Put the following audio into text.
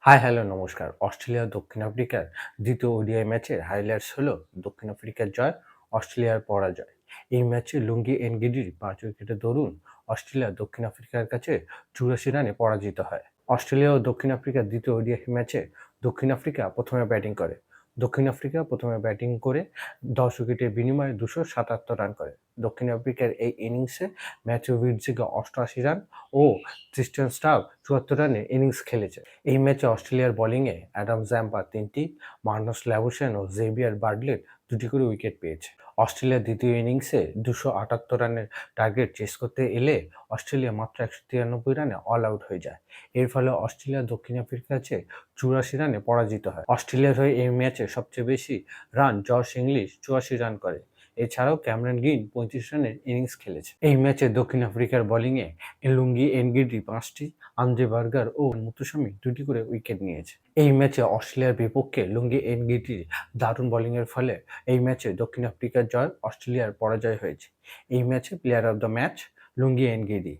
Hi hello নমস্কার। Australia ও দক্ষিণ আফ্রিকার দ্বিতীয় ওডিআই ম্যাচের হাইলাইটস হলো দক্ষিণ আফ্রিকার জয়, অস্ট্রেলিয়ার পরাজয়। এই ম্যাচে লুঙ্গি এনগিডির ৫ উইকেটের দরুন অস্ট্রেলিয়া দক্ষিণ আফ্রিকার কাছে ৮৪ রানে পরাজিত হয়। অস্ট্রেলিয়া ও দক্ষিণ আফ্রিকার দ্বিতীয় ওডিআই ম্যাচে দক্ষিণ আফ্রিকা প্রথমে ব্যাটিং করে। দক্ষিণ আফ্রিকা প্রথমে ব্যাটিং করে ১০ উইকেটের বিনিময়ে ২৭৭ রান করে। দক্ষিণ আফ্রিকার এই ইনিংসে ম্যাথিউ উইটজিকে ৮৮ রান ও ক্রিস্টিয়ান স্টাগ ৭৪ রানের ইনিংস খেলেছে। এই ম্যাচে অস্ট্রেলিয়ার বোলিংয়ে অ্যাডাম জাম্পা ৩টি, মার্নাস ল্যাবুশেন ও জেভিয়ার বার্ডলেট ২টি করে উইকেট পেয়েছে। অস্ট্রেলিয়া দ্বিতীয় ইনিংসে ২৭৮ রানের টার্গেট চেস করতে এলে অস্ট্রেলিয়া মাত্র ১৯৩ রানে অল আউট হয়ে যায়। এর ফলে অস্ট্রেলিয়া দক্ষিণ আফ্রিকার কাছে ৮৪ রানে পরাজিত হয়। অস্ট্রেলিয়ার হয়ে এই ম্যাচে সবচেয়ে বেশি রান জশ ইংলিশ ৮৪ রান করে। এছাড়াও ক্যামেরন গ্রিন ৩৫ রানের ইনিংস খেলেছে। এই ম্যাচে দক্ষিণ আফ্রিকার বোলিংয়ে লুঙ্গি এনগিডি ৫টি, আন্দ্রে বার্গার ও মুতুসামি ২টি করে উইকেট নিয়েছে। এই ম্যাচে অস্ট্রেলিয়ার বিপক্ষে লুঙ্গি এনগিডির দারুণ বোলিংয়ের ফলে এই ম্যাচে দক্ষিণ আফ্রিকার জয়, অস্ট্রেলিয়ার পরাজয় হয়েছে। এই ম্যাচে player of the match lungi Ngidi.